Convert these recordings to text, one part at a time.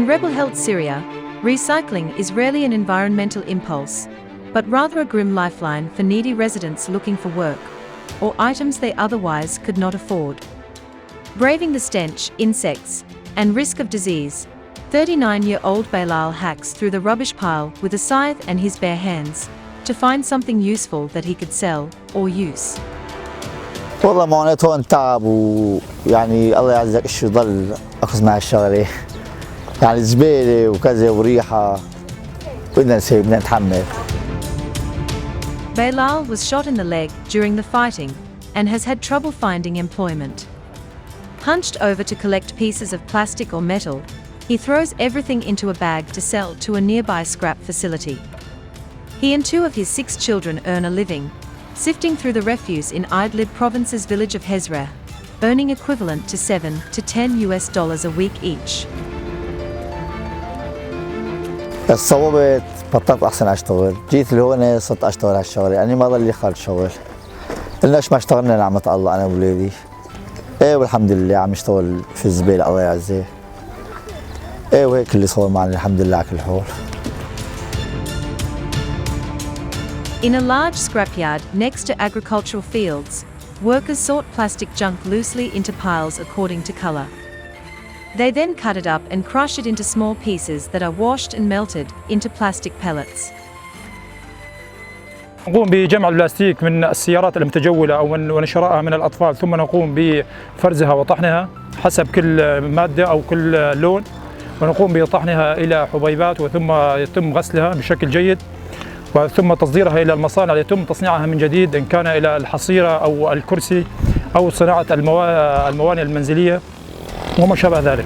rebel-held Syria, recycling is rarely an environmental impulse, but rather a grim lifeline for needy residents looking for work, or items they otherwise could not afford. Braving the stench, insects, and risk of disease, 39-year-old Bilal hacks through the rubbish pile with a scythe and his bare hands to find something useful that he could sell or use. والله معاناته هون تعب ويعني الله يعزك ايش يضل اخذ معي الشغله يعني زباله وكذا وريحه بدنا نسوي بدنا نتحمل. Bilal was shot in the leg during the fighting and has had trouble finding employment. Hunched over to collect pieces of plastic or metal, he throws everything into a bag to sell to a nearby scrap facility. He and 2 of his 6 children earn a living, sifting through the refuse in Idlib province's village of Hezreh, earning equivalent to $7 to $10 a week each. صوبت بطلت احسن اشتغل، جيت لهون صرت اشتغل هالشغله، يعني ما ضل لي خارج شغل. قلناش ما اشتغلنا نعمة الله انا وولادي. ايه والحمد لله عم اشتغل في الزباله الله يعزيه. ايه وهيك اللي صار معنا الحمد لله على كل حال. In a large scrapyard next to agricultural fields, workers sort plastic junk loosely into piles according to color. They then cut it up and crush it into small pieces that are washed and melted into plastic pellets. نقوم بجمع البلاستيك من السيارات المتجولة أو ونشرائها من الأطفال، ثم نقوم بفرزها وطحنها حسب كل مادة أو كل لون، ونقوم بطحنها إلى حبيبات وثم يتم غسلها بشكل جيد وثم تصديرها إلى المصانع ليتم تصنيعها من جديد، إن كان إلى الحصيرة أو الكرسي أو صناعة الموانئ المنزلية وما شابه ذلك.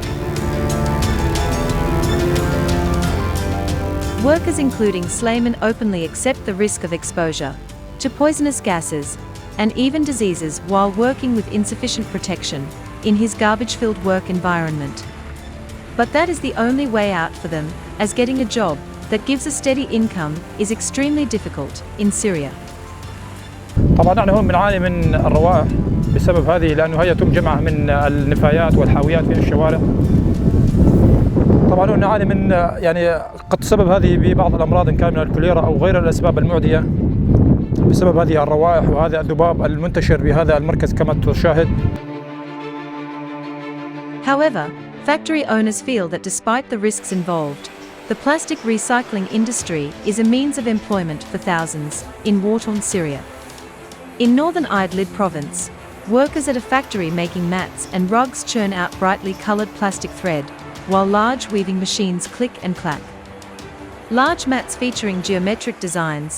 Workers including Slayman openly accept the risk of exposure to poisonous gases and even diseases while working with insufficient protection in his garbage-filled work environment. But that is the only way out for them, as getting a job that gives a steady income is extremely difficult in Syria. طبعا نحن هون بنعاني من الروائح بسبب هذه، لأنه هي يتم جمعها من النفايات والحاويات في الشوارع. طبعا نعاني من يعني قد تسبب هذه ببعض الأمراض إن كان من الكوليرا أو غير الأسباب المعدية بسبب هذه الروائح وهذا الذباب المنتشر بهذا المركز كما تشاهد. However, factory owners feel that despite the risks involved, the plastic recycling industry is a means of employment for thousands in war-torn Syria. In northern Idlib province, workers at a factory making mats and rugs churn out brightly colored plastic thread, while large weaving machines click and clack. Large mats featuring geometric designs,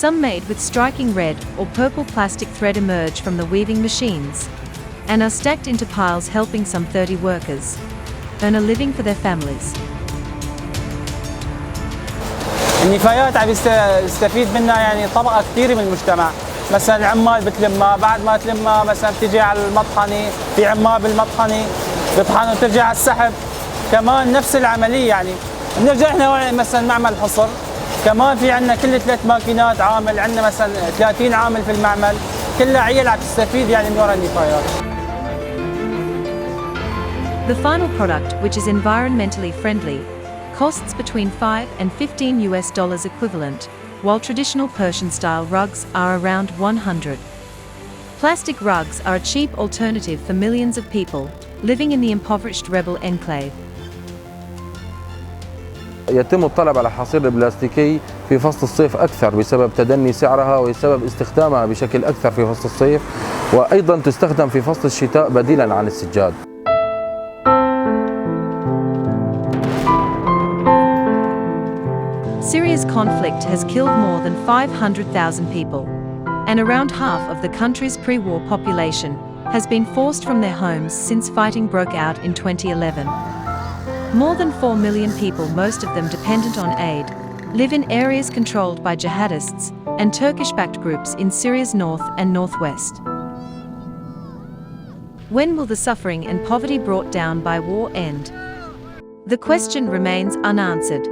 some made with striking red or purple plastic thread emerge from the weaving machines and are stacked into piles, helping some 30 workers earn a living for their families. النفايات عم يستفيد منها يعني طبقة كثيرة من المجتمع، مثلا العمال بتلمها، بعد ما تلمها مثلا بتجي على المطحنة، في عمال بالمطحنة بيطحنوا وترجع على السحب، كمان نفس العملية يعني بنرجع احنا مثلا معمل حصر، كمان في عندنا كل 3 ماكينات عامل، عندنا مثلا 30 عامل في المعمل، كلها عيال عم تستفيد يعني من وراء النفايات. The final product, which is environmentally friendly, costs between $5 and $15 equivalent, while traditional Persian-style rugs are around $100. Plastic rugs are a cheap alternative for millions of people living in the impoverished rebel enclave. يتم الطلب على الحصير البلاستيكي في فصل الصيف أكثر بسبب تدني سعرها وبسبب استخدامها بشكل أكثر في فصل الصيف، وأيضا تستخدم في فصل الشتاء بديلا عن السجاد. Syria's conflict has killed more than 500,000 people, and around half of the country's pre-war population has been forced from their homes since fighting broke out in 2011. More than 4 million people, most of them dependent on aid, live in areas controlled by jihadists and Turkish-backed groups in Syria's north and northwest. When will the suffering and poverty brought down by war end? The question remains unanswered.